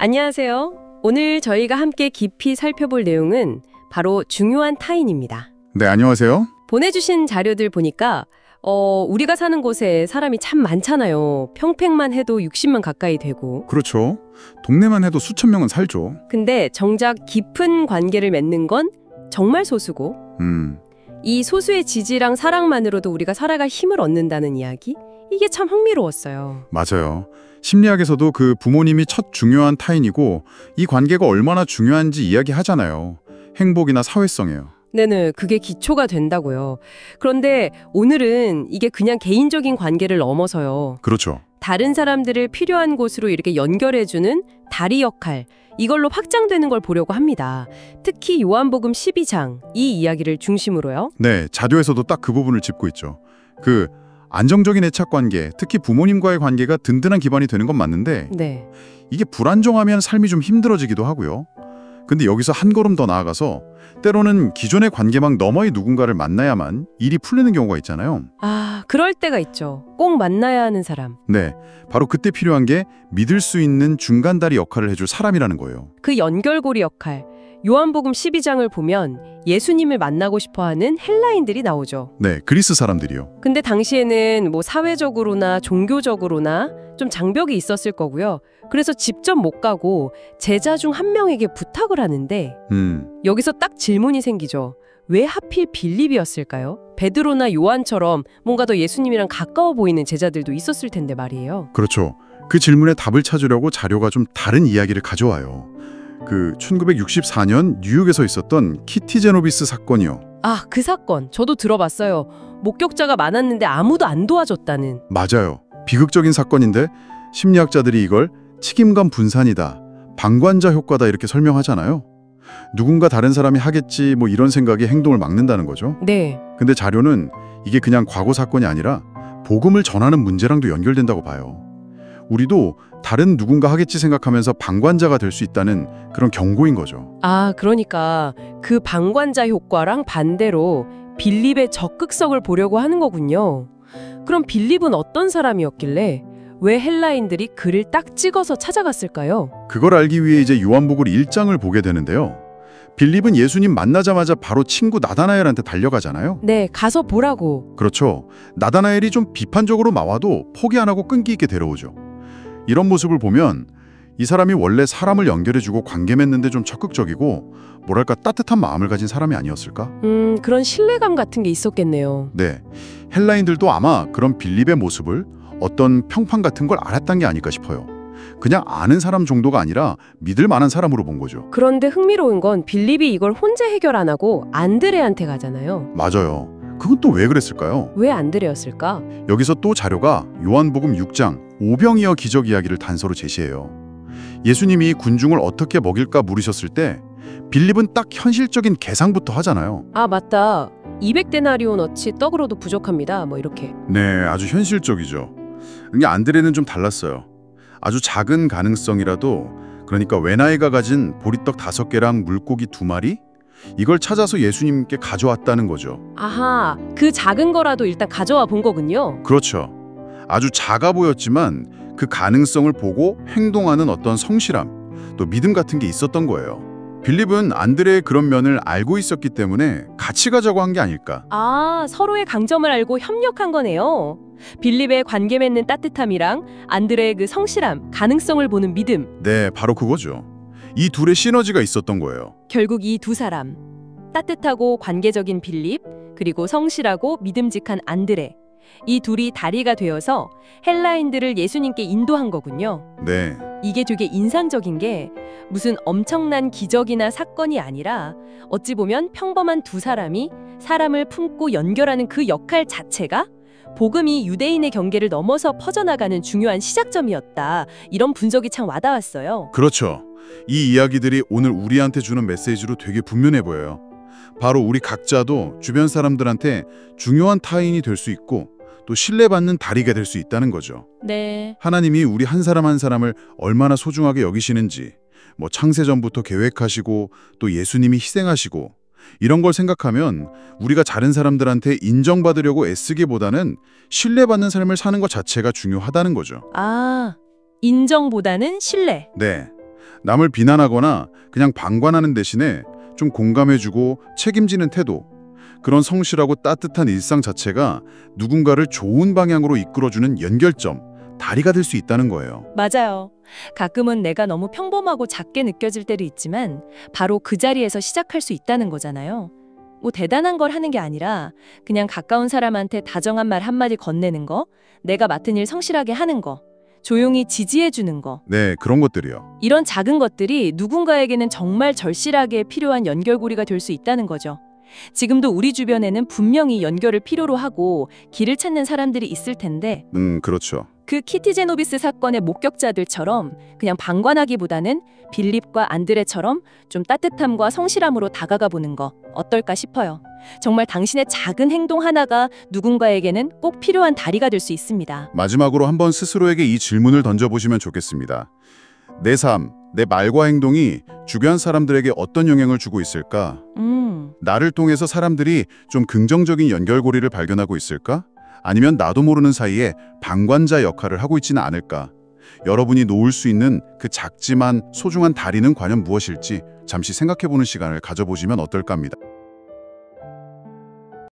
안녕하세요. 오늘 저희가 함께 깊이 살펴볼 내용은 바로 중요한 타인입니다. 네, 안녕하세요. 보내주신 자료들 보니까 우리가 사는 곳에 사람이 참 많잖아요. 평택만 해도 60만 가까이 되고. 그렇죠. 동네만 해도 수천 명은 살죠. 근데 정작 깊은 관계를 맺는 건 정말 소수고 이 소수의 지지랑 사랑만으로도 우리가 살아갈 힘을 얻는다는 이야기? 이게 참 흥미로웠어요. 맞아요. 심리학에서도 그 부모님이 첫 중요한 타인이고 이 관계가 얼마나 중요한지 이야기하잖아요. 행복이나 사회성이에요. 네네, 그게 기초가 된다고요. 그런데 오늘은 이게 그냥 개인적인 관계를 넘어서요. 그렇죠. 다른 사람들을 필요한 곳으로 이렇게 연결해주는 다리 역할, 이걸로 확장되는 걸 보려고 합니다. 특히 요한복음 12장, 이 이야기를 중심으로요. 네, 자료에서도 딱 그 부분을 짚고 있죠. 그 안정적인 애착 관계, 특히 부모님과의 관계가 든든한 기반이 되는 건 맞는데 네. 이게 불안정하면 삶이 좀 힘들어지기도 하고요. 근데 여기서 한 걸음 더 나아가서 때로는 기존의 관계망 너머의 누군가를 만나야만 일이 풀리는 경우가 있잖아요. 아, 그럴 때가 있죠. 꼭 만나야 하는 사람. 네, 바로 그때 필요한 게 믿을 수 있는 중간다리 역할을 해줄 사람이라는 거예요. 그 연결고리 역할. 요한복음 12장을 보면 예수님을 만나고 싶어하는 헬라인들이 나오죠. 네, 그리스 사람들이요. 근데 당시에는 뭐 사회적으로나 종교적으로나 좀 장벽이 있었을 거고요. 그래서 직접 못 가고 제자 중 한 명에게 부탁을 하는데 여기서 딱 질문이 생기죠. 왜 하필 빌립이었을까요? 베드로나 요한처럼 뭔가 더 예수님이랑 가까워 보이는 제자들도 있었을 텐데 말이에요. 그렇죠. 그 질문에 답을 찾으려고 자료가 좀 다른 이야기를 가져와요. 그 1964년 뉴욕에서 있었던 키티 제노비스 사건이요. 아, 그 사건 저도 들어봤어요. 목격자가 많았는데 아무도 안 도와줬다는. 맞아요. 비극적인 사건인데 심리학자들이 이걸 책임감 분산이다, 방관자 효과다 이렇게 설명하잖아요. 누군가 다른 사람이 하겠지 뭐 이런 생각이 행동을 막는다는 거죠. 네. 근데 자료는 이게 그냥 과거 사건이 아니라 복음을 전하는 문제랑도 연결된다고 봐요. 우리도 다른 누군가 하겠지 생각하면서 방관자가 될 수 있다는 그런 경고인 거죠. 아, 그러니까 그 방관자 효과랑 반대로 빌립의 적극성을 보려고 하는 거군요. 그럼 빌립은 어떤 사람이었길래 왜 헬라인들이 그를 딱 찍어서 찾아갔을까요? 그걸 알기 위해 이제 요한복음 1장을 보게 되는데요. 빌립은 예수님 만나자마자 바로 친구 나다나엘한테 달려가잖아요. 네, 가서 보라고. 그렇죠. 나다나엘이 좀 비판적으로 나와도 포기 안 하고 끈기 있게 데려오죠. 이런 모습을 보면 이 사람이 원래 사람을 연결해주고 관계 맺는데 좀 적극적이고 뭐랄까 따뜻한 마음을 가진 사람이 아니었을까? 그런 신뢰감 같은 게 있었겠네요. 네, 헬라인들도 아마 그런 빌립의 모습을 어떤 평판 같은 걸 알았던 게 아닐까 싶어요. 그냥 아는 사람 정도가 아니라 믿을 만한 사람으로 본 거죠. 그런데 흥미로운 건 빌립이 이걸 혼자 해결 안 하고 안드레한테 가잖아요. 맞아요. 그건 또 왜 그랬을까요? 왜 안드레였을까? 여기서 또 자료가 요한복음 6장 오병이어 기적 이야기를 단서로 제시해요. 예수님이 군중을 어떻게 먹일까 물으셨을 때 빌립은 딱 현실적인 계상부터 하잖아요. 아, 맞다. 200데나리온어치 떡으로도 부족합니다. 뭐 이렇게. 네, 아주 현실적이죠. 근데 안드레는 좀 달랐어요. 아주 작은 가능성이라도, 그러니까 외나이가 가진 보리떡 5개랑 물고기 2마리? 이걸 찾아서 예수님께 가져왔다는 거죠. 아하, 그 작은 거라도 일단 가져와 본 거군요. 그렇죠. 아주 작아 보였지만 그 가능성을 보고 행동하는 어떤 성실함, 또 믿음 같은 게 있었던 거예요. 빌립은 안드레의 그런 면을 알고 있었기 때문에 같이 가자고 한 게 아닐까. 아, 서로의 강점을 알고 협력한 거네요. 빌립의 관계 맺는 따뜻함이랑 안드레의 그 성실함, 가능성을 보는 믿음. 네, 바로 그거죠. 이 둘의 시너지가 있었던 거예요. 결국 이 두 사람, 따뜻하고 관계적인 빌립, 그리고 성실하고 믿음직한 안드레, 이 둘이 다리가 되어서 헬라인들을 예수님께 인도한 거군요. 네, 이게 되게 인상적인 게 무슨 엄청난 기적이나 사건이 아니라 어찌 보면 평범한 두 사람이 사람을 품고 연결하는 그 역할 자체가 복음이 유대인의 경계를 넘어서 퍼져나가는 중요한 시작점이었다. 이런 분석이 참 와닿았어요. 그렇죠. 이 이야기들이 오늘 우리한테 주는 메시지로 되게 분명해 보여요. 바로 우리 각자도 주변 사람들한테 중요한 타인이 될 수 있고 또 신뢰받는 다리가 될 수 있다는 거죠. 네. 하나님이 우리 한 사람 한 사람을 얼마나 소중하게 여기시는지, 뭐 창세전부터 계획하시고 또 예수님이 희생하시고 이런 걸 생각하면 우리가 다른 사람들한테 인정받으려고 애쓰기보다는 신뢰받는 삶을 사는 것 자체가 중요하다는 거죠. 아, 인정보다는 신뢰. 네. 남을 비난하거나 그냥 방관하는 대신에 좀 공감해주고 책임지는 태도, 그런 성실하고 따뜻한 일상 자체가 누군가를 좋은 방향으로 이끌어주는 연결점, 다리가 될 수 있다는 거예요. 맞아요. 가끔은 내가 너무 평범하고 작게 느껴질 때도 있지만 바로 그 자리에서 시작할 수 있다는 거잖아요. 뭐 대단한 걸 하는 게 아니라 그냥 가까운 사람한테 다정한 말 한마디 건네는 거, 내가 맡은 일 성실하게 하는 거, 조용히 지지해 주는 거. 네, 그런 것들이요. 이런 작은 것들이 누군가에게는 정말 절실하게 필요한 연결고리가 될 수 있다는 거죠. 지금도 우리 주변에는 분명히 연결을 필요로 하고 길을 찾는 사람들이 있을 텐데 그렇죠. 그 키티 제노비스 사건의 목격자들처럼 그냥 방관하기보다는 빌립과 안드레처럼 좀 따뜻함과 성실함으로 다가가 보는 거 어떨까 싶어요. 정말 당신의 작은 행동 하나가 누군가에게는 꼭 필요한 다리가 될 수 있습니다. 마지막으로 한번 스스로에게 이 질문을 던져보시면 좋겠습니다. 내 삶, 내 말과 행동이 주변 사람들에게 어떤 영향을 주고 있을까? 나를 통해서 사람들이 좀 긍정적인 연결고리를 발견하고 있을까? 아니면 나도 모르는 사이에 방관자 역할을 하고 있지는 않을까? 여러분이 놓을 수 있는 그 작지만 소중한 다리는 과연 무엇일지 잠시 생각해보는 시간을 가져보시면 어떨까 합니다.